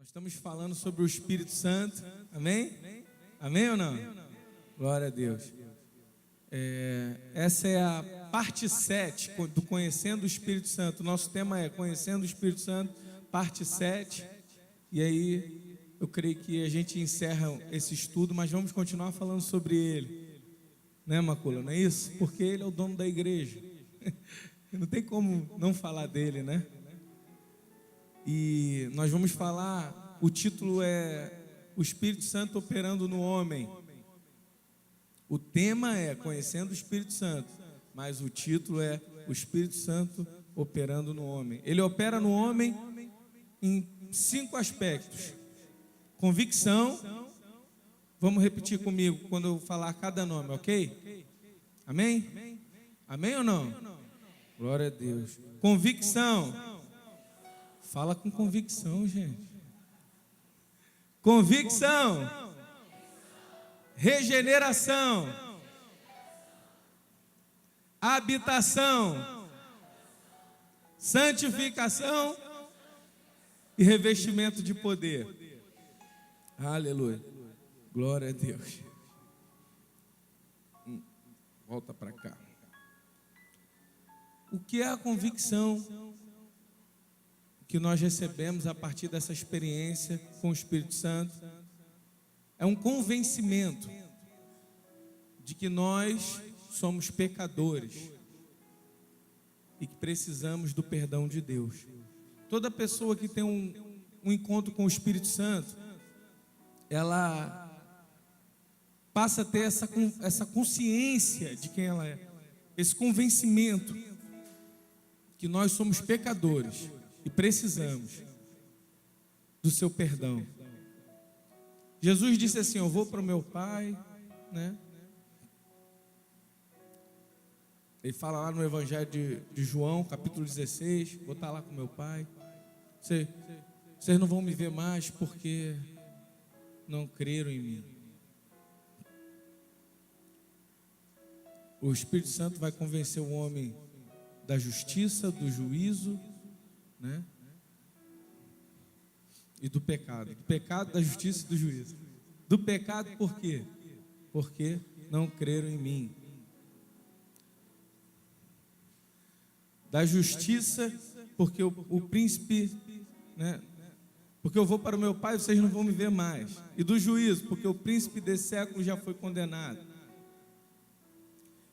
Estamos falando sobre o Espírito Santo, amém? Amém ou não? Glória a Deus. Essa é a parte 7 do Conhecendo o Espírito Santo. Nosso tema é Conhecendo o Espírito Santo, parte 7. E aí, eu creio que a gente encerra esse estudo, mas vamos continuar falando sobre ele. Né, Macula? Não é isso? Porque ele é o dono da igreja. Não tem como não falar dele, né? E nós vamos falar, o título é O Espírito Santo Operando no Homem. O tema é Conhecendo o Espírito Santo, mas o título é O Espírito Santo Operando no Homem. Ele opera no homem em 5 aspectos. Convicção, vamos repetir comigo quando eu falar cada nome, ok? Amém? Amém ou não? Glória a Deus. Convicção. Fala com convicção, gente. Convicção. Regeneração. Habitação. Santificação e revestimento de poder. Aleluia. Glória a Deus. Volta para cá. O que é a convicção que nós recebemos a partir dessa experiência com o Espírito Santo? É um convencimento de que nós somos pecadores e que precisamos do perdão de Deus. Toda pessoa que tem um encontro com o Espírito Santo, ela passa a ter essa consciência de quem ela é, esse convencimento que nós somos pecadores e precisamos do seu perdão. Jesus disse assim: eu vou para o meu Pai, né? Ele fala lá no Evangelho de João, capítulo 16, vou estar lá com meu Pai. Vocês não vão me ver mais porque não creram em mim. O Espírito Santo vai convencer o homem da justiça, do juízo, né? E do pecado. Do pecado, da justiça e do juízo. Do pecado por quê? Porque não creram em mim. Da justiça, porque o príncipe, né? Porque eu vou para o meu Pai e vocês não vão me ver mais. E do juízo, porque o príncipe desse século já foi condenado.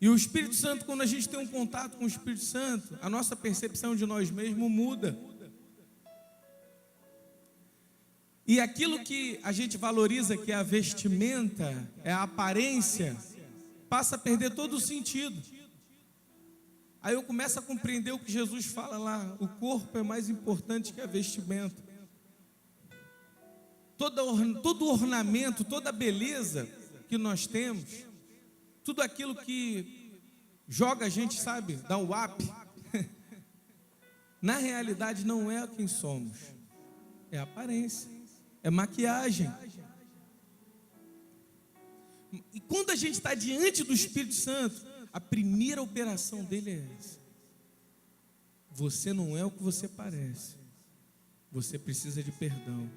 E o Espírito Santo, quando a gente tem um contato com o Espírito Santo, a nossa percepção de nós mesmos muda. E aquilo que a gente valoriza, que é a vestimenta, é a aparência, passa a perder todo o sentido. Aí eu começo a compreender o que Jesus fala lá: o corpo é mais importante que a vestimenta. Todo ornamento, toda beleza que nós temos, tudo aquilo que joga a gente, sabe, dá o up, na realidade não é quem somos, é a aparência, é maquiagem. E quando a gente está diante do Espírito Santo, a primeira operação dele é essa: você não é o que você parece, você precisa de perdão.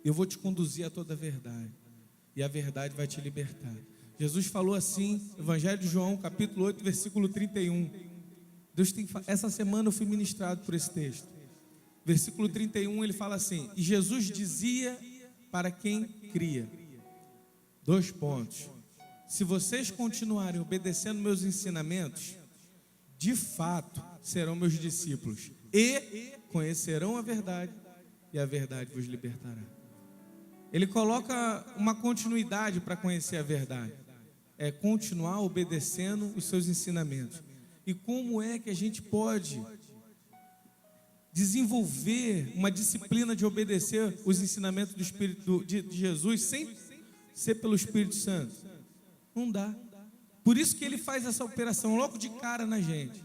Eu vou te conduzir a toda a verdade, e a verdade vai te libertar. Jesus falou assim, Evangelho de João, capítulo 8, versículo 31. Essa semana eu fui ministrado por esse texto. Versículo 31, ele fala assim: e Jesus dizia para quem cria, 2 pontos: se vocês continuarem obedecendo meus ensinamentos, de fato serão meus discípulos e conhecerão a verdade, e a verdade vos libertará. Ele coloca uma continuidade para conhecer a verdade. É continuar obedecendo os seus ensinamentos. E como é que a gente pode desenvolver uma disciplina de obedecer os ensinamentos do Espírito de Jesus sem ser pelo Espírito Santo? Não dá. Por isso que ele faz essa operação logo de cara na gente.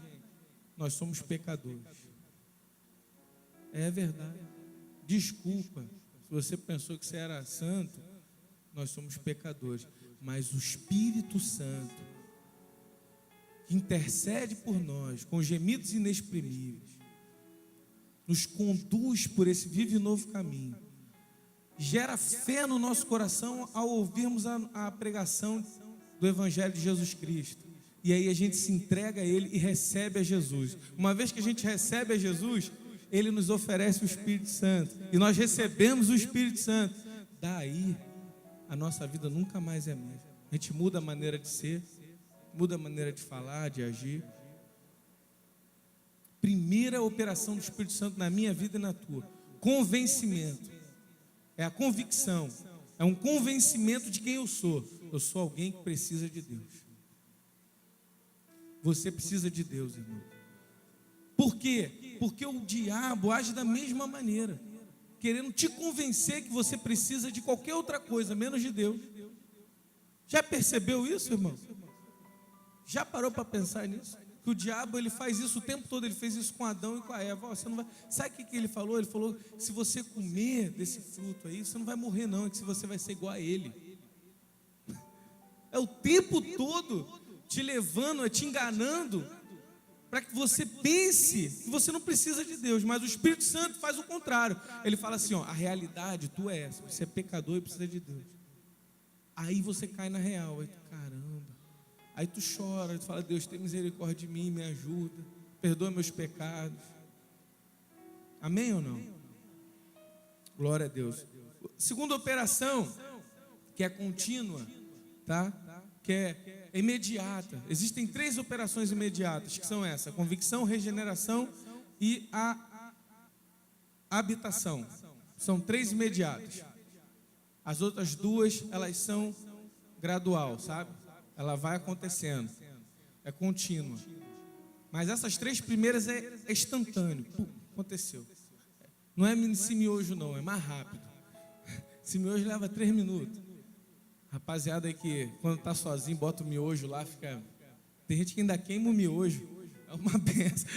Nós somos pecadores. É verdade. Desculpa se você pensou que você era santo. Nós somos pecadores. Mas o Espírito Santo, que intercede por nós com gemidos inexprimíveis, nos conduz por esse vivo e novo caminho. Gera fé no nosso coração ao ouvirmos a pregação do Evangelho de Jesus Cristo. E aí a gente se entrega a Ele e recebe a Jesus. Uma vez que a gente recebe a Jesus, Ele nos oferece o Espírito Santo. E nós recebemos o Espírito Santo. Daí, a nossa vida nunca mais é a mesma. A gente muda a maneira de ser, muda a maneira de falar, de agir. Primeira operação do Espírito Santo na minha vida e na tua: convencimento. É a convicção, é um convencimento de quem eu sou. Eu sou alguém que precisa de Deus. Você precisa de Deus, irmão. Por quê? Porque o diabo age da mesma maneira, querendo te convencer que você precisa de qualquer outra coisa, menos de Deus. Já percebeu isso, irmão? Já parou para pensar nisso? Que o diabo, ele faz isso o tempo todo. Ele fez isso com Adão e com a Eva. Você não vai... Sabe o que ele falou? Ele falou: se você comer desse fruto aí, você não vai morrer não, é que você vai ser igual a ele. É o tempo todo te levando, te enganando, para que você pense que você não precisa de Deus. Mas o Espírito Santo faz o contrário. Ele fala assim, ó: a realidade, tu é essa, você é pecador e precisa de Deus. Aí você cai na real, aí tu, caramba. Aí tu chora, tu fala: Deus, tem misericórdia de mim, me ajuda, perdoa meus pecados. Amém ou não? Glória a Deus. Segunda operação, que é contínua, tá? Que é imediata. Existem 3 operações imediatas, que são essa: a convicção, regeneração e a habitação. São 3 imediatas. As outras 2, elas são gradual, sabe? Ela vai acontecendo, é contínua. Mas essas 3 primeiras é instantâneo. Pum, aconteceu. Não é esse miojo não, é mais rápido. Esse miojo leva 3 minutos. Rapaziada aí que quando tá sozinho bota o miojo lá, fica... Tem gente que ainda queima o miojo. É uma benção.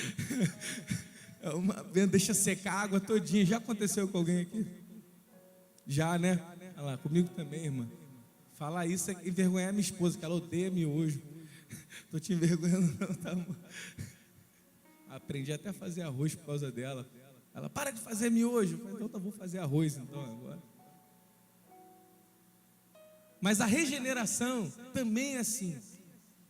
É uma benção, deixa secar a água todinha. Já aconteceu com alguém aqui? Já, né? Olha lá, comigo também, irmã. Falar isso é envergonhar minha esposa, que ela odeia miojo. Tô te envergonhando não, tá, amor? Aprendi até a fazer arroz por causa dela. Ela: para de fazer miojo. Eu falei: então tá, vou fazer arroz então agora. Mas a regeneração também é assim.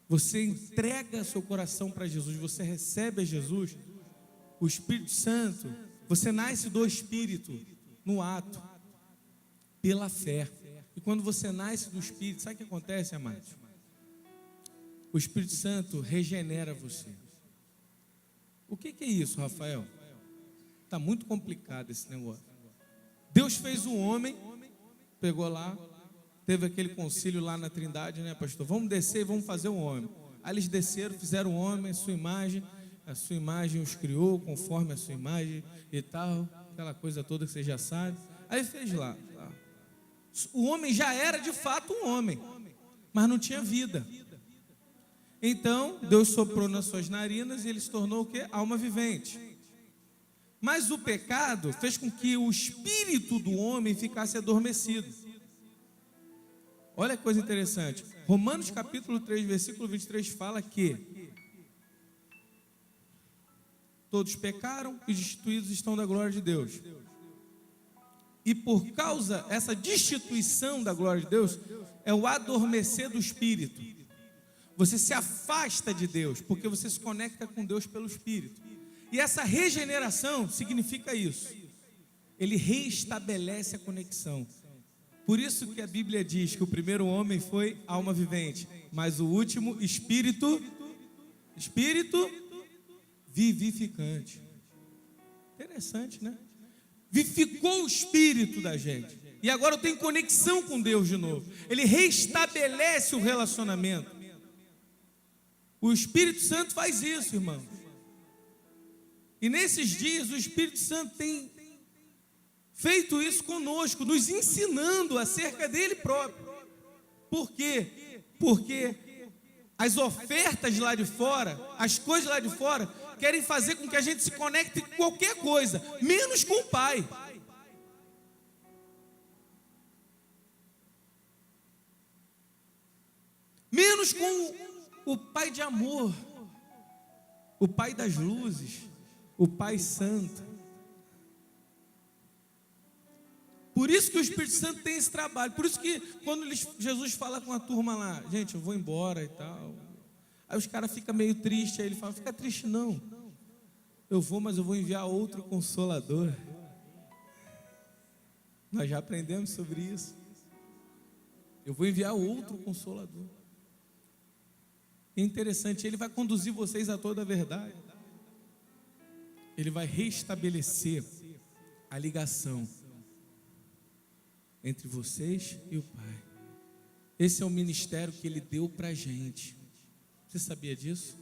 Você entrega seu coração para Jesus, você recebe a Jesus, o Espírito Santo, você nasce do Espírito no ato, pela fé. E quando você nasce do Espírito, sabe o que acontece, amados? O Espírito Santo regenera você. O que é isso, Rafael? Está muito complicado esse negócio. Deus fez o homem, pegou lá, teve aquele concílio lá na Trindade, né, pastor? Vamos descer e vamos fazer um homem. Aí eles desceram, fizeram um homem, a sua imagem os criou conforme a sua imagem e tal, aquela coisa toda que você já sabe. Aí fez lá. O homem já era de fato um homem, mas não tinha vida. Então Deus soprou nas suas narinas e ele se tornou o quê? Alma vivente. Mas o pecado fez com que o espírito do homem ficasse adormecido. Olha que coisa interessante. Romanos capítulo 3, versículo 23 fala que todos pecaram e destituídos estão da glória de Deus. E por causa dessa destituição da glória de Deus, é o adormecer do Espírito. Você se afasta de Deus, porque você se conecta com Deus pelo Espírito. E essa regeneração significa isso. Ele reestabelece a conexão. Por isso que a Bíblia diz que o primeiro homem foi alma vivente, mas o último espírito vivificante. Interessante, né? Vivificou o espírito da gente. E agora eu tenho conexão com Deus de novo. Ele reestabelece o relacionamento. O Espírito Santo faz isso, irmão. E nesses dias o Espírito Santo tem feito isso conosco, nos ensinando acerca dele próprio. Por quê? Porque as ofertas lá de fora, as coisas lá de fora, querem fazer com que a gente se conecte com qualquer coisa, menos com o Pai. Menos com o Pai de amor, o Pai das luzes, o Pai santo. Por isso que o Espírito Santo tem esse trabalho. Por isso que quando Jesus fala com a turma lá, gente, eu vou embora e tal. Aí os caras ficam meio tristes, aí ele fala, fica triste não. Eu vou, mas eu vou enviar outro Consolador. Nós já aprendemos sobre isso. Eu vou enviar outro Consolador. É interessante, ele vai conduzir vocês a toda a verdade. Ele vai restabelecer a ligação entre vocês e o Pai. Esse é o ministério que Ele deu para a gente. Você sabia disso?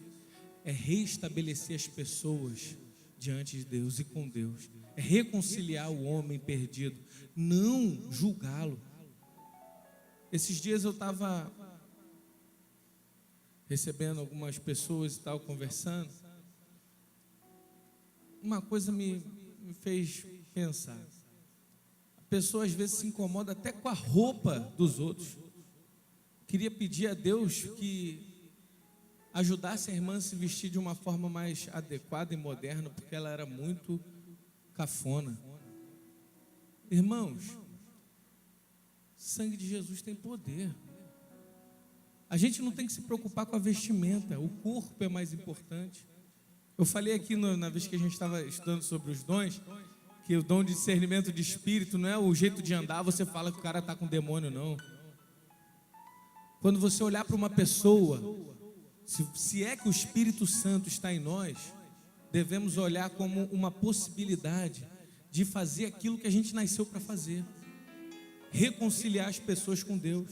É restabelecer as pessoas diante de Deus e com Deus. É reconciliar o homem perdido, não julgá-lo. Esses dias eu estava recebendo algumas pessoas e tal, conversando. Uma coisa me fez pensar. A pessoa às vezes se incomoda até com a roupa dos outros. Queria pedir a Deus que ajudasse a irmã a se vestir de uma forma mais adequada e moderna, porque ela era muito cafona. Irmãos, sangue de Jesus tem poder. A gente não tem que se preocupar com a vestimenta, o corpo é mais importante. Eu falei aqui na vez que a gente estava estudando sobre os dons, que o dom de discernimento de espírito não é o jeito de andar, você fala que o cara está com demônio, não. Quando você olhar para uma pessoa, se é que o Espírito Santo está em nós, devemos olhar como uma possibilidade de fazer aquilo que a gente nasceu para fazer. Reconciliar as pessoas com Deus.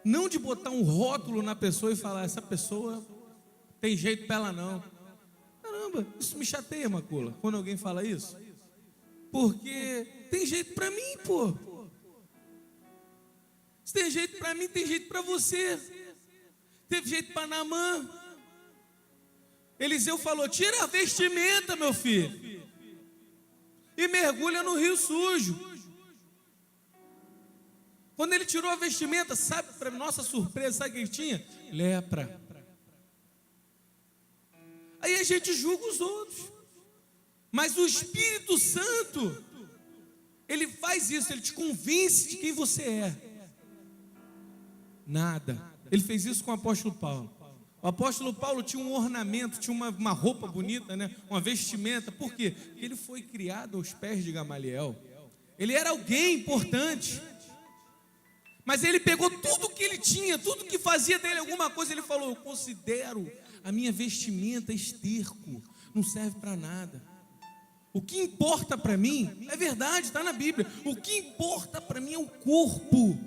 Não de botar um rótulo na pessoa e falar, essa pessoa tem jeito para ela não. Caramba, isso me chateia, Macula, quando alguém fala isso. Porque tem jeito para mim, pô. Se tem jeito para mim, tem jeito para você. Teve jeito para Naamã. Eliseu falou, tira a vestimenta, meu filho, e mergulha no rio sujo. Quando ele tirou a vestimenta, sabe, para nossa surpresa, sabe o que ele tinha? Lepra. Aí a gente julga os outros. Mas o Espírito Santo, ele faz isso, ele te convence de quem você é. Nada. Ele fez isso com o apóstolo Paulo. O apóstolo Paulo tinha um ornamento, tinha uma roupa bonita, né? Uma vestimenta. Por quê? Porque ele foi criado aos pés de Gamaliel. Ele era alguém importante. Mas ele pegou tudo que ele tinha, tudo que fazia dele alguma coisa, ele falou, eu considero a minha vestimenta esterco, não serve para nada. O que importa para mim, é verdade, está na Bíblia, o que importa para mim é o corpo.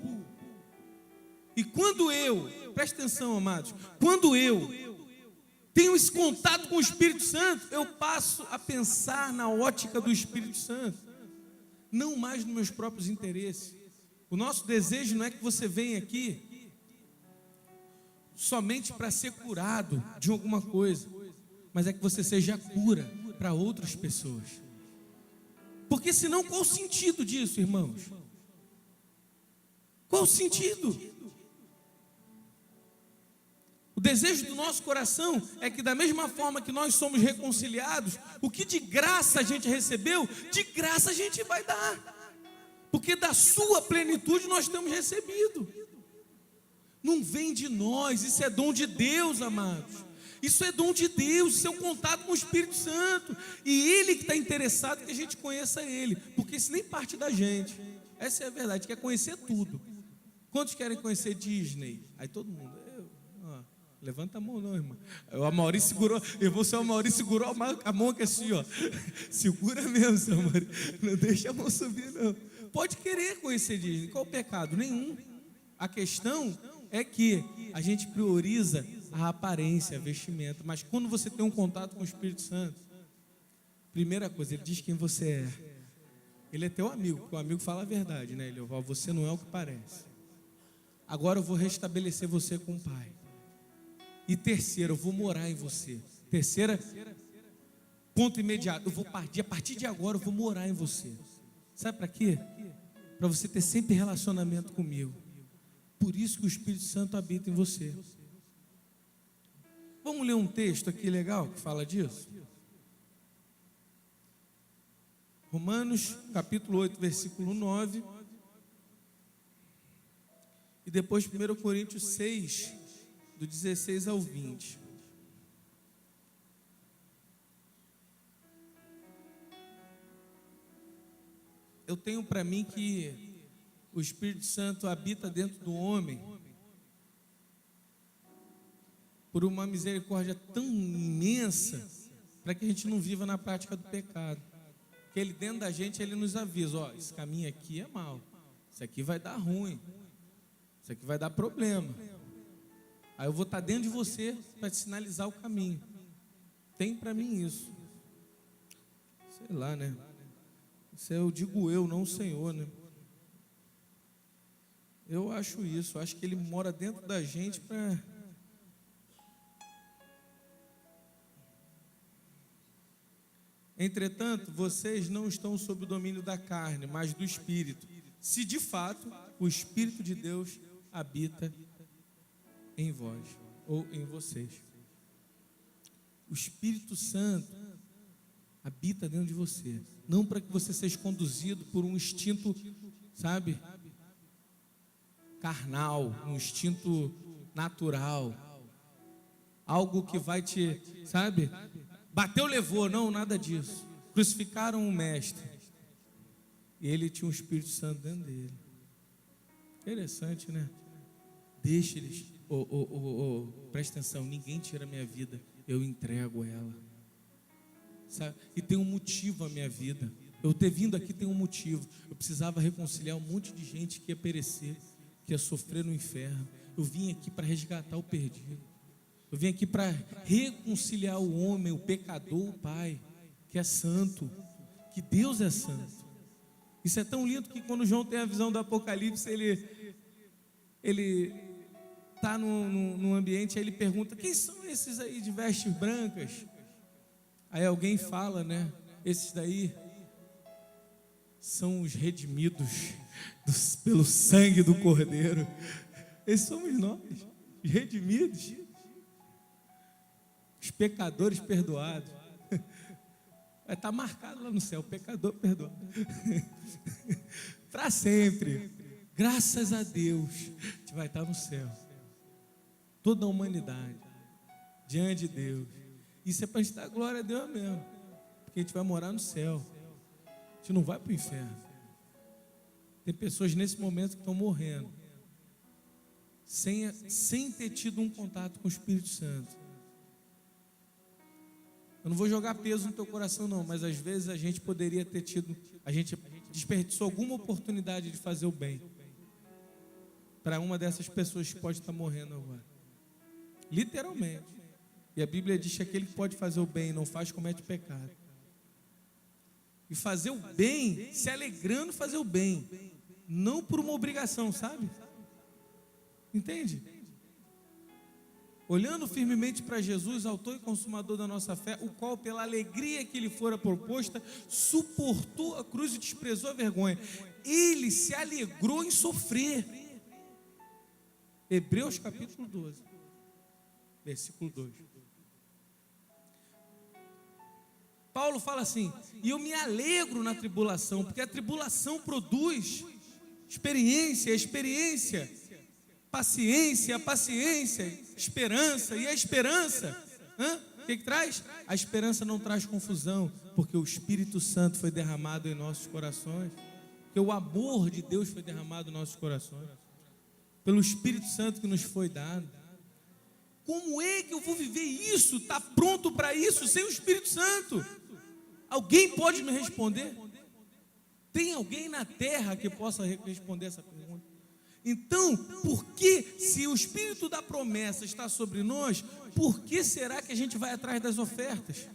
E quando presta atenção, amados, quando eu tenho esse contato com o Espírito Santo, eu passo a pensar na ótica do Espírito Santo, não mais nos meus próprios interesses. O nosso desejo não é que você venha aqui somente para ser curado de alguma coisa, mas é que você seja cura para outras pessoas. Porque senão qual o sentido disso, irmãos? Qual o sentido? O desejo do nosso coração é que da mesma forma que nós somos reconciliados, o que de graça a gente recebeu, de graça a gente vai dar. Porque da sua plenitude nós temos recebido. Não vem de nós, isso é dom de Deus, amados. Isso é dom de Deus, isso é um contato com o Espírito Santo. E Ele que está interessado que a gente conheça Ele. Porque isso nem parte da gente. Essa é a verdade, quer conhecer tudo. Quantos querem conhecer Disney? Aí todo mundo, levanta a mão não, irmão. O Amaury segurou, o Amaury segurou a mão aqui assim, ó. Segura mesmo, seu Amaury. Não deixa a mão subir, não. Pode querer conhecer Disney, qual o pecado? Nenhum. A questão é que a gente prioriza a aparência, a vestimenta. Mas quando você tem um contato com o Espírito Santo, primeira coisa, ele diz quem você é. Ele é teu amigo, porque o amigo fala a verdade, né? Ele fala, você não é o que parece. Agora eu vou restabelecer você com o Pai. E terceiro, eu vou morar em você. Terceira, ponto imediato, a partir de agora eu vou morar em você. Sabe para quê? Para você ter sempre relacionamento comigo. Por isso que o Espírito Santo habita em você. Vamos ler um texto aqui legal que fala disso? Romanos, capítulo 8, versículo 9. E depois 1 Coríntios 6, do 16 ao 20. Eu tenho para mim que o Espírito Santo habita dentro do homem por uma misericórdia tão imensa, para que a gente não viva na prática do pecado. Que ele dentro da gente, ele nos avisa, ó, esse caminho aqui é mau, isso aqui vai dar ruim, isso aqui vai dar problema. Aí eu vou estar dentro de você para te sinalizar o caminho. Tem para mim isso. Sei lá, né? Isso eu digo eu, não o Senhor, né? Eu acho isso, eu acho que ele mora dentro da gente para... Entretanto, vocês não estão sob o domínio da carne, mas do Espírito, se de fato o Espírito de Deus habita em vós, ou em vocês. O Espírito Santo habita dentro de você, não para que você seja conduzido por um instinto, sabe, carnal, um instinto natural, algo que vai te, sabe, bateu, levou, não, nada disso. Crucificaram o mestre e ele tinha um Espírito Santo dentro dele. Interessante, né? Deixa eles, presta atenção, ninguém tira a minha vida, eu entrego ela, sabe? E tem um motivo a minha vida. Eu ter vindo aqui tem um motivo. Eu precisava reconciliar um monte de gente que ia perecer, que ia sofrer no inferno. Eu vim aqui para resgatar o perdido. Eu vim aqui para reconciliar o homem, o pecador, o Pai, que é santo, que Deus é santo. Isso é tão lindo que quando João tem a visão do Apocalipse, ele está num ambiente, aí ele pergunta, quem são esses aí de vestes brancas? Aí alguém fala, né, esses daí são os redimidos pelo sangue do Cordeiro. Esses somos nós, os redimidos, os pecadores perdoados. Vai estar marcado lá no céu, pecador perdoado. Para sempre. Graças a Deus, a gente vai estar no céu. Toda a humanidade, diante de Deus. Isso é para a gente dar glória a Deus mesmo. Porque a gente vai morar no céu. A gente não vai para o inferno. Tem pessoas nesse momento que estão morrendo, sem ter tido um contato com o Espírito Santo. Eu não vou jogar peso no teu coração não, mas às vezes a gente poderia ter tido, a gente desperdiçou alguma oportunidade de fazer o bem para uma dessas pessoas que pode estar morrendo agora, literalmente. E a Bíblia diz que aquele que pode fazer o bem e não faz, comete pecado. E fazer o bem, se alegrando fazer o bem, não por uma obrigação, sabe? Entende? Olhando firmemente para Jesus, autor e consumador da nossa fé, o qual pela alegria que lhe fora proposta, suportou a cruz e desprezou a vergonha. Ele se alegrou em sofrer. Hebreus capítulo 12, versículo 2. Paulo fala assim, e eu me alegro na tribulação, porque a tribulação produz experiência, paciência, esperança, e a esperança, o que traz? A esperança não traz confusão, porque o Espírito Santo foi derramado em nossos corações, porque o amor de Deus foi derramado em nossos corações, pelo Espírito Santo que nos foi dado. Como é que eu vou viver isso, estar pronto para isso, sem o Espírito Santo? Alguém pode me responder? Tem alguém na terra que possa responder essa pergunta? Então, por que, se o Espírito da promessa está sobre nós, por que será que a gente vai atrás das ofertas?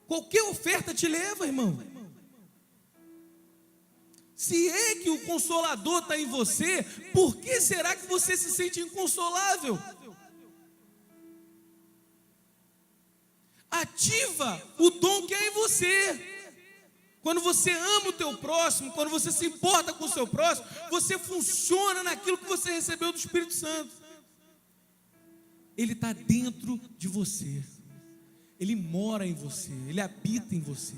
Qualquer oferta te leva, irmão. Se é que o Consolador está em você, por que será que você se sente inconsolável? Ativa o dom que é em você. Quando você ama o teu próximo, quando você se importa com o seu próximo, você funciona naquilo que você recebeu do Espírito Santo. Ele está dentro de você. Ele mora em você, ele habita em você.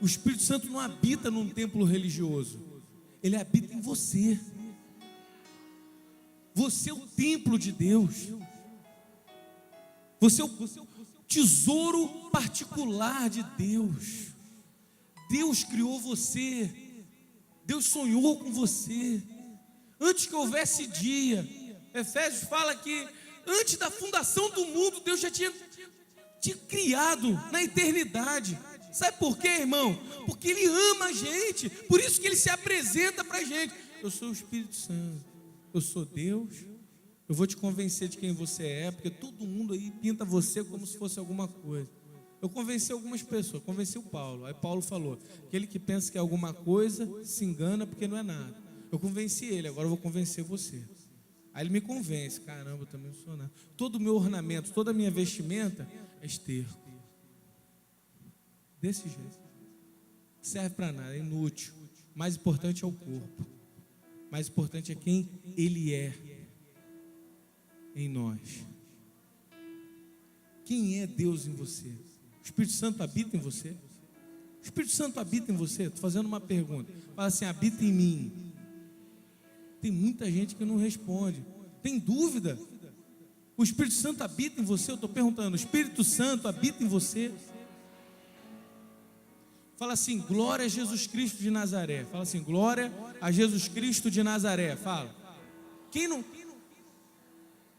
O Espírito Santo não habita num templo religioso. Ele habita em você. Você é o templo de Deus. Você é o tesouro particular de Deus. Deus criou você. Deus sonhou com você. Antes que houvesse dia. Efésios fala que antes da fundação do mundo, Deus já tinha criado na eternidade. Sabe por quê, irmão? Porque Ele ama a gente. Por isso que Ele se apresenta para a gente. Eu sou o Espírito Santo. Eu sou Deus. Eu vou te convencer de quem você é, porque todo mundo aí pinta você como se fosse alguma coisa. Eu convenci algumas pessoas, convenci o Paulo. Aí Paulo falou: aquele que pensa que é alguma coisa se engana porque não é nada. Eu convenci ele, agora eu vou convencer você. Aí ele me convence: caramba, eu também não sou nada. Todo o meu ornamento, toda a minha vestimenta é esterco. Desse jeito. Não serve para nada, é inútil. O mais importante é o corpo. O mais importante é quem Ele é em nós. Quem é Deus em você? O Espírito Santo habita em você? O Espírito Santo habita em você? Estou fazendo uma pergunta. Fala assim: habita em mim. Tem muita gente que não responde. Tem dúvida? O Espírito Santo habita em você? Eu estou perguntando: o Espírito Santo habita em você? Fala assim: glória a Jesus Cristo de Nazaré. Fala assim: glória a Jesus Cristo de Nazaré. Fala. Quem não...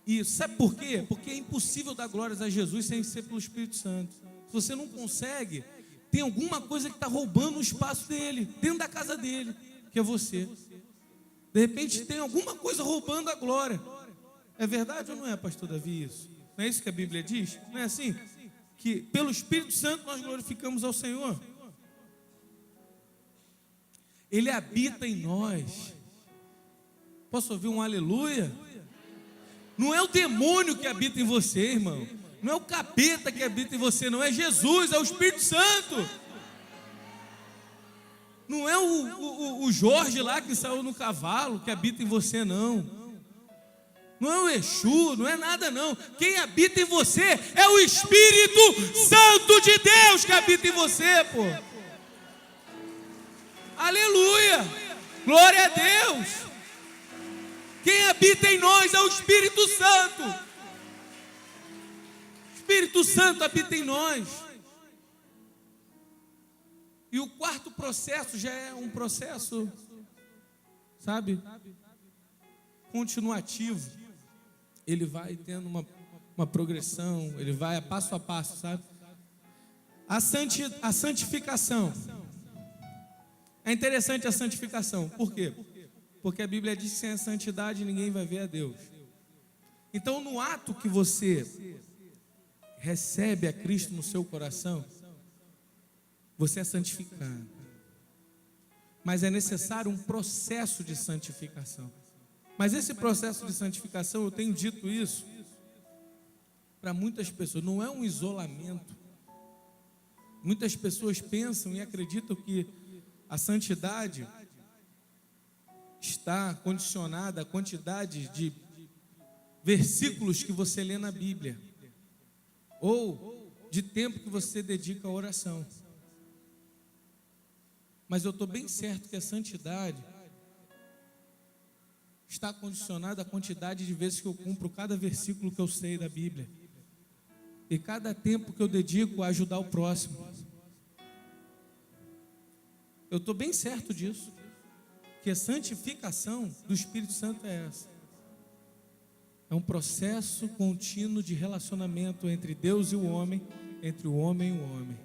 Isso, sabe por quê? Porque é impossível dar glórias a Jesus sem ser pelo Espírito Santo. Se você não consegue, tem alguma coisa que está roubando o espaço dele, dentro da casa dele, que é você. De repente tem alguma coisa roubando a glória. É verdade ou não é, pastor Davi, isso? Não é isso que a Bíblia diz? Não é assim? Que pelo Espírito Santo nós glorificamos ao Senhor. Ele habita em nós. Posso ouvir um aleluia? Não é o demônio que habita em você, irmão. Não é o capeta que habita em você, não. É Jesus, é o Espírito Santo. Não é o Jorge lá que saiu no cavalo que habita em você, não. Não é o Exu, não é nada, não. Quem habita em você é o Espírito Santo de Deus que habita em você, pô. Aleluia! Glória a Deus! Quem habita em nós é o Espírito Santo. O Espírito Santo habita em nós. E o quarto processo já é um processo, sabe, continuativo. Ele vai tendo uma progressão, ele vai a passo, sabe? A santificação. É interessante a santificação. Por quê? Porque a Bíblia diz que sem a santidade ninguém vai ver a Deus. Então, no ato que você recebe a Cristo no seu coração, você é santificado. Mas é necessário um processo de santificação. Mas esse processo de santificação, eu tenho dito isso para muitas pessoas, não é um isolamento. Muitas pessoas pensam e acreditam que a santidade está condicionada à quantidade de versículos que você lê na Bíblia, ou de tempo que você dedica à oração. Mas eu estou bem certo que a santidade está condicionada à quantidade de vezes que eu cumpro cada versículo que eu sei da Bíblia, e cada tempo que eu dedico a ajudar o próximo. Eu estou bem certo disso, que a santificação do Espírito Santo é essa. É um processo contínuo de relacionamento entre Deus e o homem, entre o homem e o homem.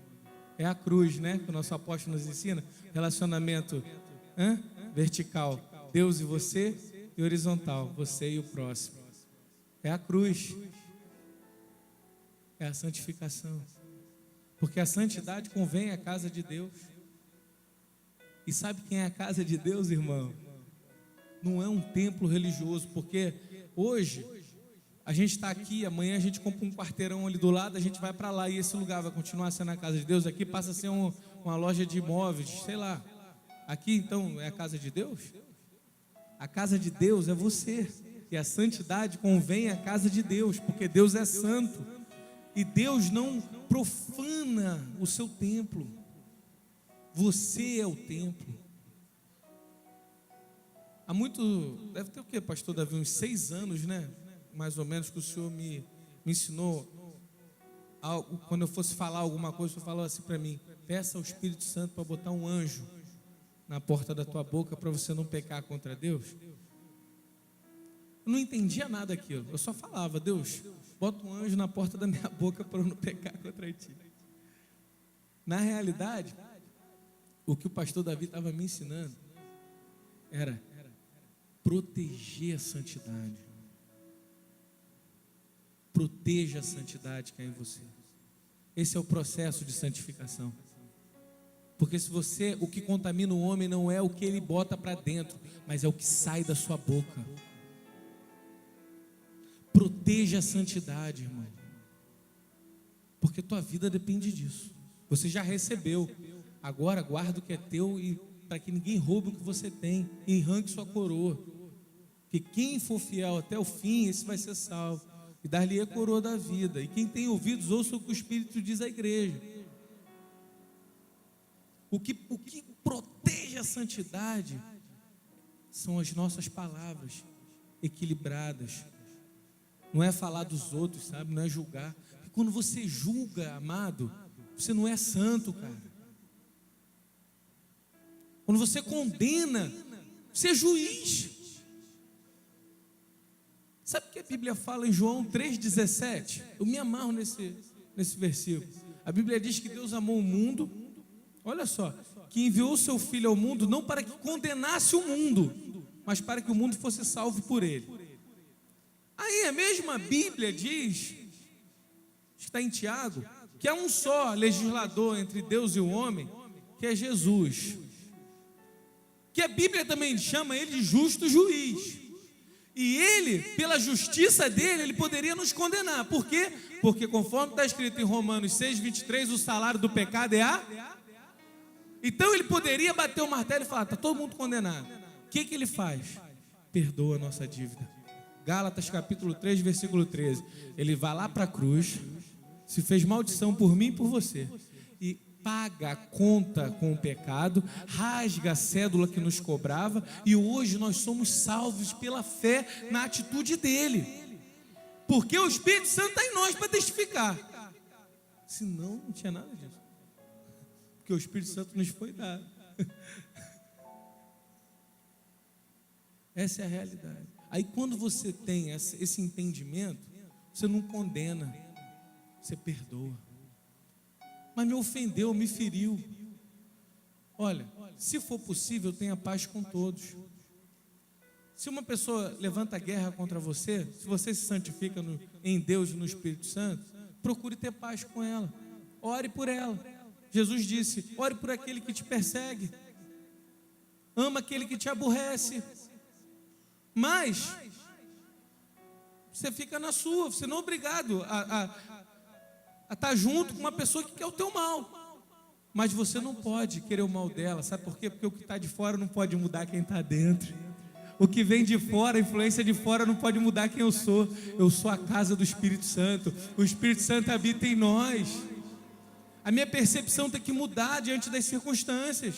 É a cruz, né? Que o nosso apóstolo nos ensina. Relacionamento vertical, Deus e você, e horizontal, você e o próximo. É a cruz. É a santificação. Porque a santidade convém à casa de Deus. E sabe quem é a casa de Deus, irmão? Não é um templo religioso, porque hoje a gente está aqui, amanhã a gente compra um quarteirão ali do lado, a gente vai para lá e esse lugar vai continuar sendo a casa de Deus. Aqui passa a ser uma loja de imóveis, sei lá. Aqui então é a casa de Deus? A casa de Deus é você. E a santidade convém à casa de Deus, porque Deus é santo. E Deus não profana o seu templo. Você é o templo. Há muito, deve ter o quê, pastor Davi? Uns 6 anos, né? Mais ou menos, que o Senhor me ensinou algo. Quando eu fosse falar alguma coisa, o Senhor falou assim para mim: peça ao Espírito Santo para botar um anjo na porta da tua boca para você não pecar contra Deus. Eu não entendia nada daquilo. Eu só falava: Deus, bota um anjo na porta da minha boca para eu não pecar contra ti. Na realidade, o que o pastor Davi estava me ensinando era proteger a santidade. Proteja a santidade que é em você. Esse é o processo de santificação. Porque se você, o que contamina o homem não é o que ele bota para dentro, mas é o que sai da sua boca. Proteja a santidade, irmão. Porque tua vida depende disso. Você já recebeu. Agora guarda o que é teu e para que ninguém roube o que você tem e arranque sua coroa. Que quem for fiel até o fim, esse vai ser salvo. E dar-lhe a coroa da vida. E quem tem ouvidos, ouça o que o Espírito diz à igreja. O que protege a santidade são as nossas palavras equilibradas. Não é falar dos outros, sabe? Não é julgar. E quando você julga, amado, você não é santo, cara. Quando você condena, você é juiz. Sabe o que a Bíblia fala em João 3,17? Eu me amarro nesse versículo. A Bíblia diz que Deus amou o mundo, olha só, que enviou o seu Filho ao mundo, não para que condenasse o mundo, mas para que o mundo fosse salvo por ele. Aí a mesma Bíblia diz, está em Tiago, que há um só legislador entre Deus e o homem, que é Jesus. Que a Bíblia também chama ele de justo juiz. E ele, pela justiça dele, ele poderia nos condenar. Por quê? Porque conforme está escrito em Romanos 6,23, o salário do pecado é a... Então ele poderia bater o martelo e falar: está todo mundo condenado. O que ele faz? Perdoa a nossa dívida. Gálatas capítulo 3, versículo 13. Ele vai lá para a cruz, se fez maldição por mim e por você, e paga a conta com o pecado, rasga a cédula que nos cobrava, e hoje nós somos salvos pela fé na atitude dele, porque o Espírito Santo está em nós para testificar. Senão não tinha nada disso, porque o Espírito Santo nos foi dado. Essa é a realidade. Aí quando você tem esse entendimento, você não condena, você perdoa. Mas me ofendeu, me feriu. Olha, se for possível, tenha paz com todos. Se uma pessoa levanta guerra contra você, se você se santifica em Deus e no Espírito Santo, procure ter paz com ela. Ore por ela. Jesus disse: ore por aquele que te persegue. Ama aquele que te aborrece. Mas você fica na sua, você não é obrigado a estar junto com uma pessoa que quer o teu mal. Mas você não pode querer o mal dela. Sabe por quê? Porque o que está de fora não pode mudar quem está dentro. O que vem de fora, a influência de fora não pode mudar quem eu sou. Eu sou a casa do Espírito Santo. O Espírito Santo habita em nós. A minha percepção tem que mudar diante das circunstâncias.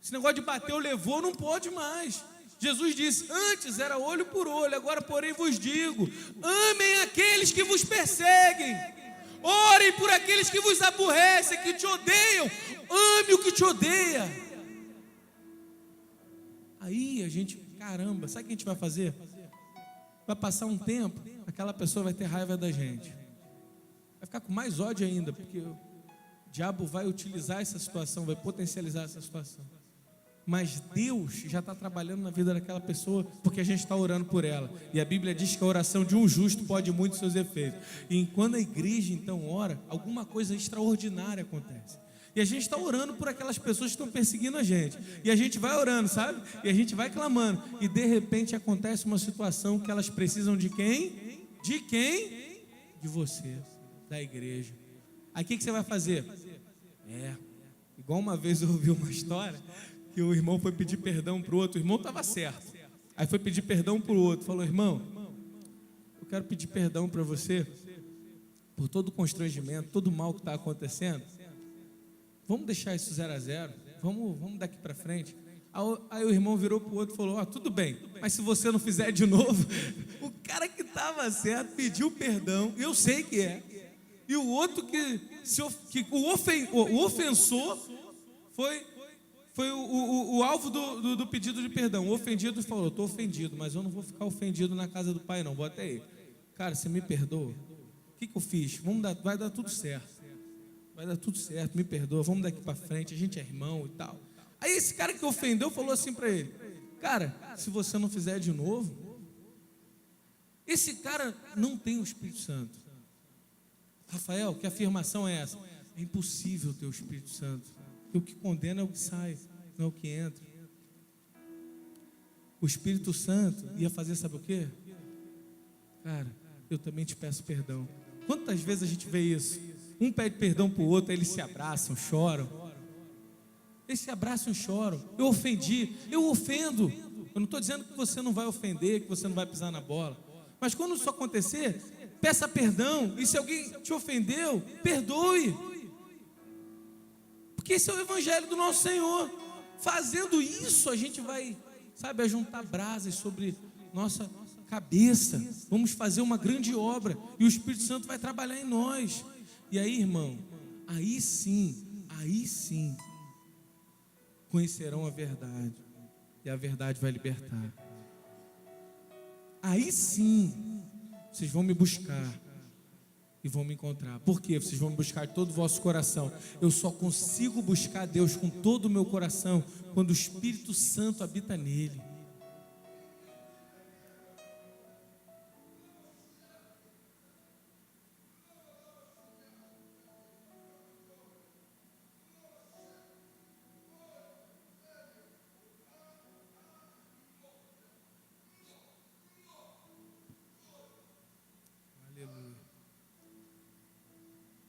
Esse negócio de bater ou levou não pode mais. Jesus disse: antes era olho por olho, agora porém vos digo: amem aqueles que vos perseguem, orem por aqueles que vos aborrecem, que te odeiam, ame o que te odeia. Aí a gente, caramba, sabe o que a gente vai fazer? Vai passar um tempo, aquela pessoa vai ter raiva da gente, vai ficar com mais ódio ainda, porque o diabo vai utilizar essa situação, vai potencializar essa situação. Mas Deus já está trabalhando na vida daquela pessoa, porque a gente está orando por ela. E a Bíblia diz que a oração de um justo pode muito seus efeitos. E quando a igreja então ora, alguma coisa extraordinária acontece. E a gente está orando por aquelas pessoas que estão perseguindo a gente. E a gente vai orando, sabe? E a gente vai clamando. E de repente acontece uma situação que elas precisam de quem? De quem? De você, da igreja. Aí o que você vai fazer? Igual uma vez eu ouvi uma história que o irmão foi pedir perdão para o outro. O irmão estava certo. Aí foi pedir perdão para o outro. Falou: irmão, eu quero pedir perdão para você por todo o constrangimento, todo o mal que está acontecendo. vamos deixar isso 0-0, vamos daqui para frente. Aí o irmão virou para o outro e falou: tudo bem, mas se você não fizer de novo, o cara que estava certo pediu perdão, eu sei que é, e o outro o ofensor foi o alvo do pedido de perdão. O ofendido falou: estou ofendido, mas eu não vou ficar ofendido na casa do pai não, bota aí. Cara, você me perdoa? O que eu fiz? Vai dar tudo certo. Vai dar tudo certo, me perdoa, vamos daqui para frente, a gente é irmão e tal. Aí esse cara que ofendeu falou assim para ele: cara, se você não fizer de novo, esse cara não tem o Espírito Santo. Rafael, que afirmação é essa? É impossível ter o Espírito Santo. E o que condena é o que sai, não é o que entra. O Espírito Santo ia fazer, sabe o quê? Cara, eu também te peço perdão. Quantas vezes a gente vê isso? Um pede perdão para o outro, aí eles se abraçam, choram. Eles se abraçam e choram. Eu ofendi, eu ofendo. Eu não estou dizendo que você não vai ofender, que você não vai pisar na bola. Mas quando isso acontecer, peça perdão. E se alguém te ofendeu, perdoe. Porque esse é o evangelho do nosso Senhor. Fazendo isso, a gente vai, sabe, juntar brasas sobre nossa cabeça. Vamos fazer uma grande obra. E o Espírito Santo vai trabalhar em nós. E aí, irmão, aí sim, conhecerão a verdade, e a verdade vai libertar. Aí sim, vocês vão me buscar e vão me encontrar. Por quê? Vocês vão me buscar de todo o vosso coração. Eu só consigo buscar Deus com todo o meu coração quando o Espírito Santo habita nele.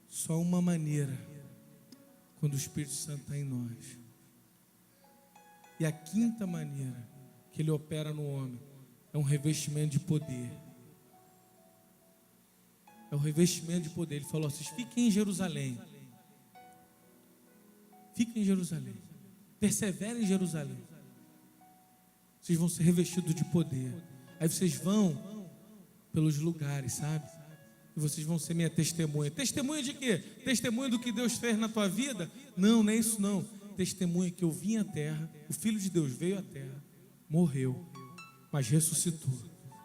Só uma maneira, quando o Espírito Santo está em nós. E a quinta maneira que ele opera no homem é um revestimento de poder. É o revestimento de poder. Ele falou: vocês fiquem em Jerusalém. Fiquem em Jerusalém. Perseverem em Jerusalém. Vocês vão ser revestidos de poder. Aí vocês vão pelos lugares, sabe? E vocês vão ser minha testemunha. Testemunha de quê? Testemunha do que Deus fez na tua vida? Não é isso não. Testemunha que eu vim à terra, o Filho de Deus veio à terra, morreu, mas ressuscitou.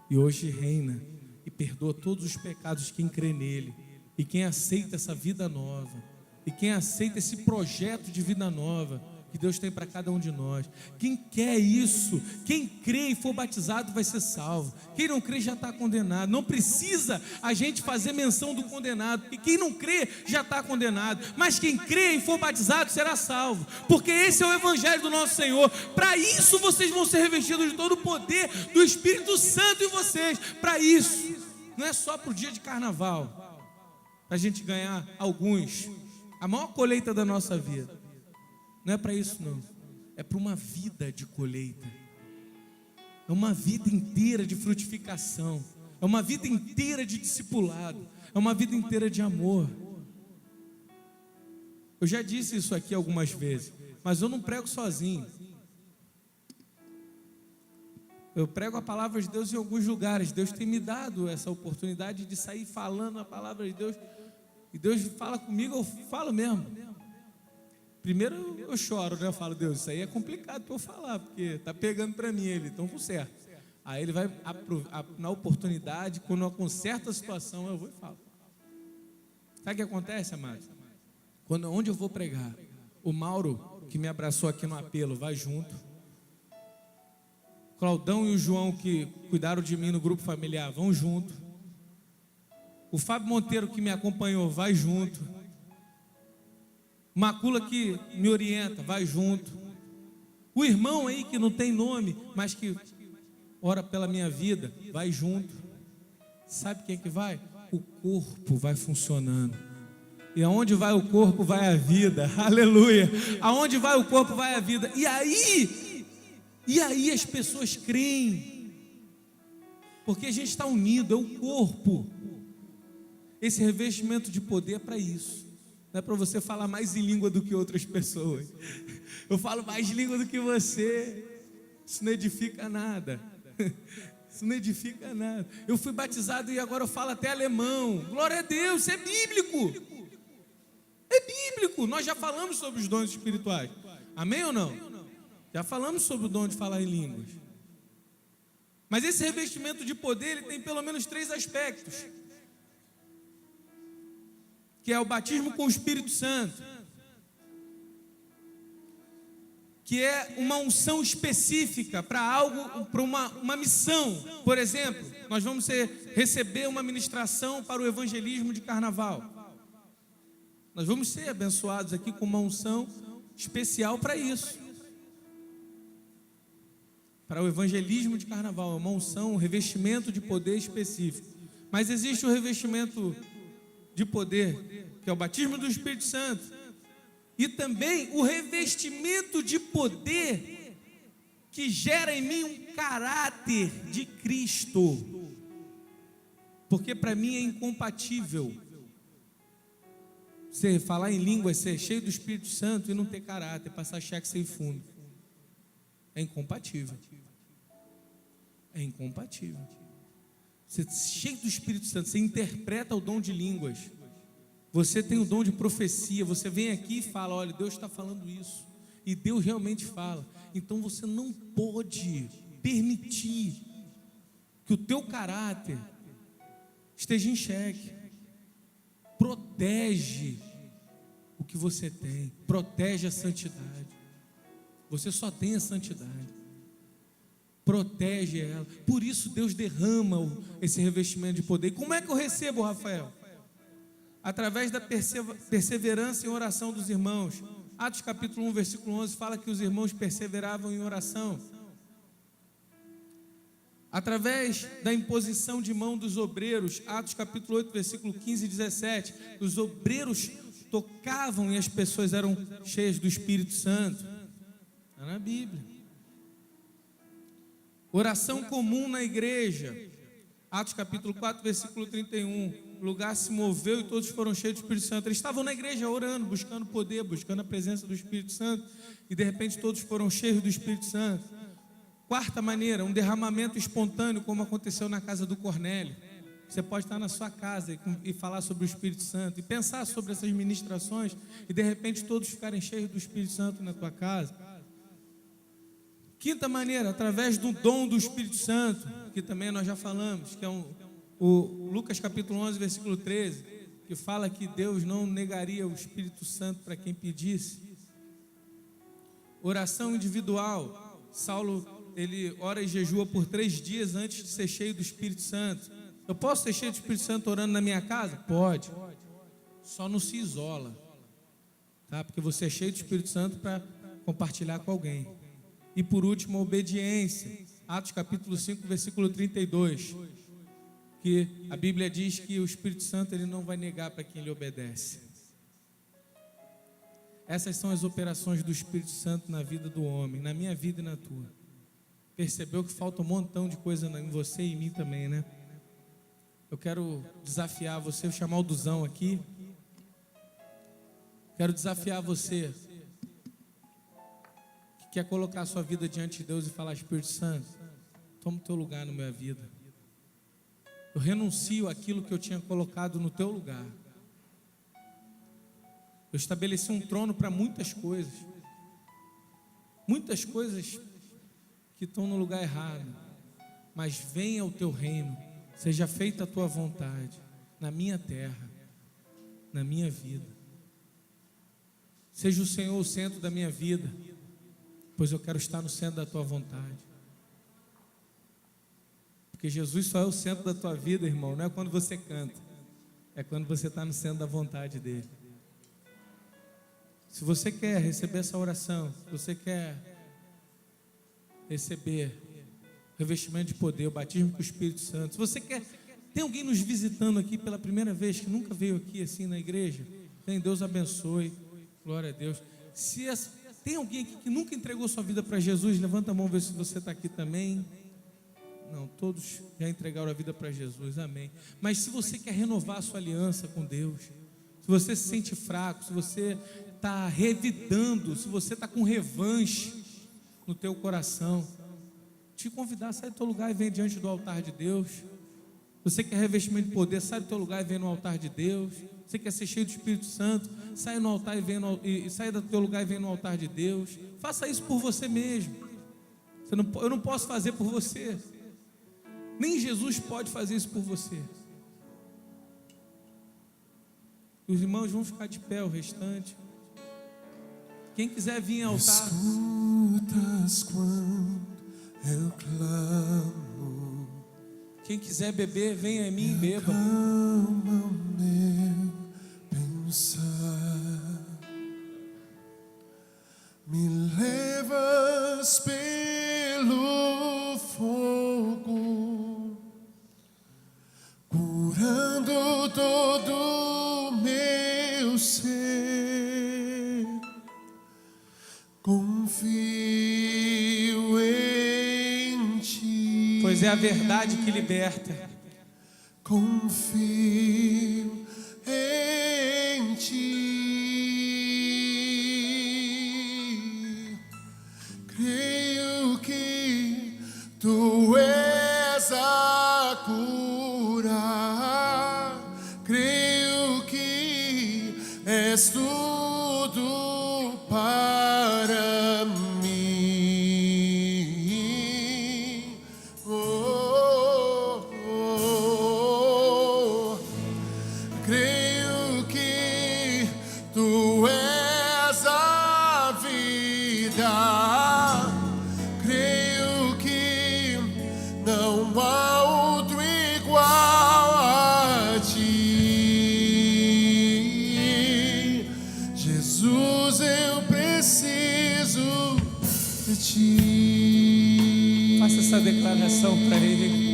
E hoje reina e perdoa todos os pecados de quem crê nele. E quem aceita essa vida nova, e quem aceita esse projeto de vida nova que Deus tem para cada um de nós. Quem quer isso, quem crê e for batizado vai ser salvo. Quem não crê já está condenado. Não precisa a gente fazer menção do condenado, porque quem não crê já está condenado. Mas quem crê e for batizado será salvo, porque esse é o evangelho do nosso Senhor. Para isso vocês vão ser revestidos de todo o poder do Espírito Santo em vocês. Para isso, não é só para o dia de carnaval, para a gente ganhar alguns, a maior colheita da nossa vida. Não é para isso não, é para uma vida de colheita, é uma vida inteira de frutificação, é uma vida inteira de discipulado, é uma vida inteira de amor. Eu já disse isso aqui algumas vezes, mas eu não prego sozinho. Eu prego a palavra de Deus em alguns lugares. Deus tem me dado essa oportunidade de sair falando a palavra de Deus, e Deus fala comigo, eu falo mesmo. Primeiro eu choro, né? Eu falo: Deus, isso aí é complicado para eu falar, porque está pegando para mim, ele, então conserta. Aí ele vai, na oportunidade, quando eu conserto a situação, eu vou e falo. Sabe o que acontece, amado? Onde eu vou pregar, o Mauro, que me abraçou aqui no apelo, vai junto. Claudão e o João, que cuidaram de mim no grupo familiar, vão junto. O Fábio Monteiro, que me acompanhou, vai junto. Macula, que me orienta, vai junto. O irmão aí que não tem nome, mas que ora pela minha vida, vai junto. Sabe quem é que vai? O corpo vai funcionando. E aonde vai o corpo, vai a vida. Aleluia. Aonde vai o corpo, vai a vida. E aí as pessoas creem, porque a gente está unido, é o corpo. Esse revestimento de poder é para isso. Não é para você falar mais em língua do que outras pessoas. Eu falo mais língua do que você. Isso não edifica nada. Isso não edifica nada. Eu fui batizado e agora eu falo até alemão. Glória a Deus, isso é bíblico. É bíblico. Nós já falamos sobre os dons espirituais. Amém ou não? Já falamos sobre o dom de falar em línguas. Mas esse revestimento de poder, ele tem pelo menos 3 aspectos. Que é o batismo com o Espírito Santo. Que é uma unção específica para algo, para uma missão. Por exemplo, nós vamos receber uma ministração para o evangelismo de carnaval. Nós vamos ser abençoados aqui com uma unção especial para isso. Para o evangelismo de carnaval, é uma unção, um revestimento de poder específico. Mas existe o revestimento de poder, que é o batismo do Espírito Santo, e também o revestimento de poder que gera em mim um caráter de Cristo, porque para mim é incompatível você falar em línguas, ser cheio do Espírito Santo e não ter caráter, passar cheque sem fundo. É incompatível. É incompatível. Você cheio do Espírito Santo, você interpreta o dom de línguas. Você tem o dom de profecia. Você vem aqui e fala: olha, Deus está falando isso. E Deus realmente fala. Então você não pode permitir que o teu caráter esteja em xeque. Protege o que você tem. Protege a santidade. Você só tem a santidade. Protege ela. Por isso Deus derrama esse revestimento de poder. E como é que eu recebo, Rafael? Através da perseverança em oração dos irmãos. Atos capítulo 1, versículo 11 fala que os irmãos perseveravam em oração. Através da imposição de mão dos obreiros. Atos capítulo 8, versículo 15 e 17. Os obreiros tocavam e as pessoas eram cheias do Espírito Santo. Está na Bíblia. Oração comum na igreja. Atos capítulo 4, versículo 31. O lugar se moveu e todos foram cheios do Espírito Santo. Eles estavam na igreja orando, buscando poder, buscando a presença do Espírito Santo. E de repente todos foram cheios do Espírito Santo. Quarta maneira, um derramamento espontâneo, como aconteceu na casa do Cornélio. Você pode estar na sua casa e falar sobre o Espírito Santo, e pensar sobre essas ministrações, e de repente todos ficarem cheios do Espírito Santo na tua casa. Quinta maneira, através do dom do Espírito Santo, que também nós já falamos, que é o Lucas capítulo 11, versículo 13, que fala que Deus não negaria o Espírito Santo para quem pedisse. Oração individual. Saulo, ele ora e jejua por 3 dias antes de ser cheio do Espírito Santo. Eu posso ser cheio do Espírito Santo orando na minha casa? Pode. Só não se isola, tá? Porque você é cheio do Espírito Santo para compartilhar com alguém. E por último, a obediência. Atos capítulo 5, versículo 32. Que a Bíblia diz que o Espírito Santo ele não vai negar para quem lhe obedece. Essas são as operações do Espírito Santo na vida do homem, na minha vida e na tua. Percebeu que falta um montão de coisa em você e em mim também, né? Eu quero desafiar você, vou chamar o Duzão aqui. Quero desafiar você que quer colocar a sua vida diante de Deus e falar: Espírito Santo, toma o teu lugar na minha vida. Eu renuncio àquilo que eu tinha colocado no teu lugar. Eu estabeleci um trono para muitas coisas que estão no lugar errado. Mas venha o teu reino, seja feita a tua vontade, na minha terra, na minha vida. Seja o Senhor o centro da minha vida, pois eu quero estar no centro da tua vontade. Porque Jesus só é o centro da tua vida, irmão. Não é quando você canta, é quando você está no centro da vontade dele. Se você quer receber essa oração, se você quer receber revestimento de poder, o batismo com o Espírito Santo, se você quer, tem alguém nos visitando aqui pela primeira vez, que nunca veio aqui assim na igreja, tem, Deus abençoe, glória a Deus. Tem alguém aqui que nunca entregou sua vida para Jesus, levanta a mão, ver se você está aqui também. Não, todos já entregaram a vida para Jesus, amém. Mas se você quer renovar a sua aliança com Deus, se você se sente fraco, se você está revidando, se você está com revanche no teu coração, te convidar, sai do teu lugar e vem diante do altar de Deus. Você quer revestimento de poder, sai do teu lugar e vem no altar de Deus. Você quer ser cheio do Espírito Santo, sai no altar e sai do teu lugar e vem no altar de Deus. Faça isso por você mesmo. Eu não posso fazer por você. Nem Jesus pode fazer isso por você. Os irmãos vão ficar de pé o restante. Quem quiser vir ao altar. Escutas quando eu clamo. Quem quiser beber, venha em mim e beba. Calma o meu pensar. Me levas pelo fogo, curando todo meu ser. Confio em ti, Pois é a verdade que liberta. confio em ti. Creio que tu és a cura. Creio que és tudo para mim. Oh, oh, oh. Creio que tu és a vida. Creio que não há outro igual a ti. Jesus, eu preciso de ti. Faça essa declaração para Ele.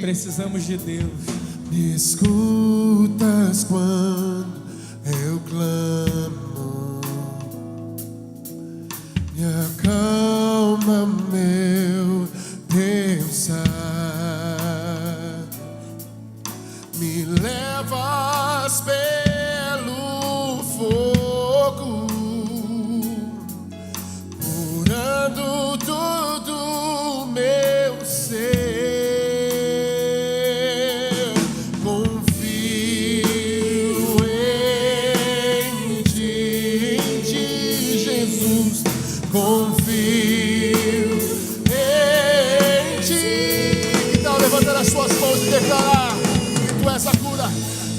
Precisamos de Deus. Me escutas quando eu clamo, me acalma meu pensar, me levas pelo fogo, curando todo meu ser. Confio em ti, Jesus. Confio em ti. Então, levantando as suas mãos e declarar que tu és a cura.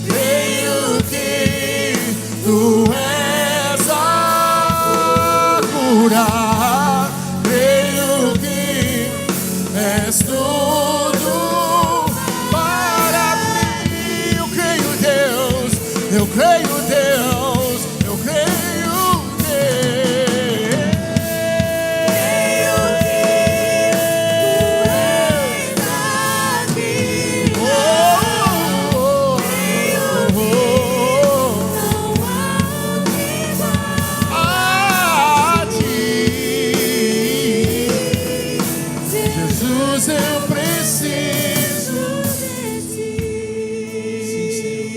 Creio que tu és a cura. Creio que és tudo para mim. Eu creio, Deus. Eu creio, Deus. Eu creio, Jesus, eu preciso de ti. Sim, Senhor.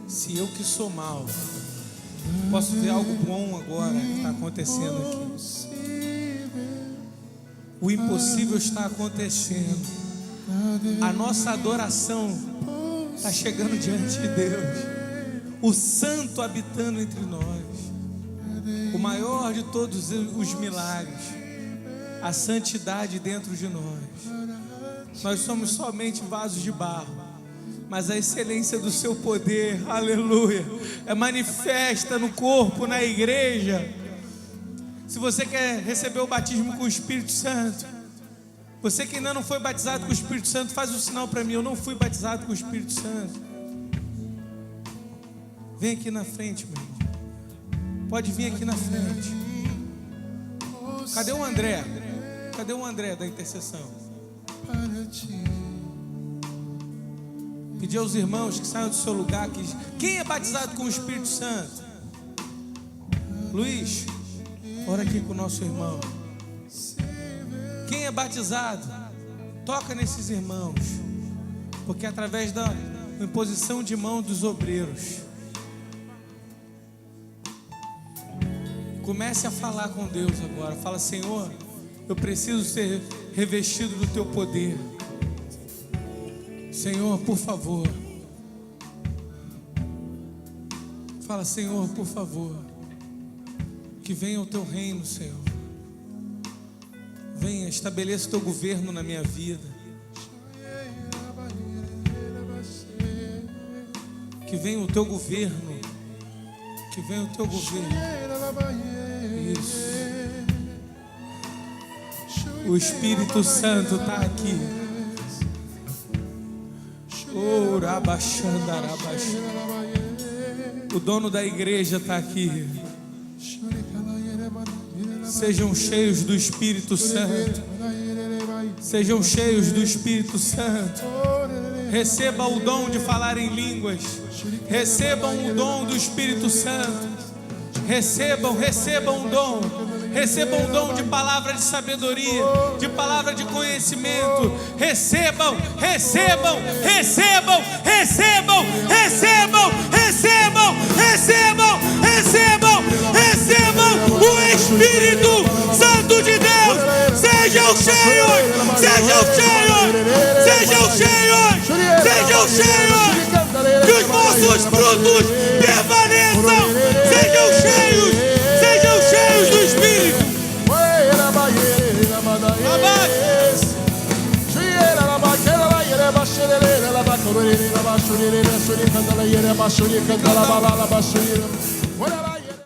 Se eu que sou mal, posso ver algo bom agora que está acontecendo aqui. O impossível está acontecendo. A nossa adoração está chegando diante de Deus. O santo habitando entre nós. O maior de todos os milagres. A santidade dentro de nós. Nós somos somente vasos de barro, mas a excelência do seu poder, aleluia, é manifesta no corpo, na igreja. Se você quer receber o batismo com o Espírito Santo, você que ainda não foi batizado com o Espírito Santo, faz um sinal para mim. Eu não fui batizado com o Espírito Santo. Vem aqui na frente, meu irmão. Pode vir aqui na frente. Cadê o André? Cadê o André da intercessão? Pedir aos irmãos que saiam do seu lugar. Quem é batizado com o Espírito Santo? Luiz, ora aqui com o nosso irmão. Quem é batizado? Toca nesses irmãos. Porque através da imposição de mão dos obreiros, comece a falar com Deus agora. Fala: Senhor, eu preciso ser revestido do teu poder. Senhor, por favor. Fala: Senhor, por favor, que venha o teu reino, Senhor. Venha, estabeleça o teu governo na minha vida. Que venha o teu governo. Que venha o teu governo. Isso. O Espírito Santo está aqui. Oh, o dono da igreja está aqui. Sejam cheios do Espírito Santo. Sejam cheios do Espírito Santo. Receba o dom de falar em línguas. Recebam o dom do Espírito Santo. Recebam o dom. Recebam o dom de palavra de sabedoria, de palavra de conhecimento. Recebam o Espírito Santo de Deus. Sejam cheios. Que os vossos frutos permaneçam. Sejam cheios do Espírito.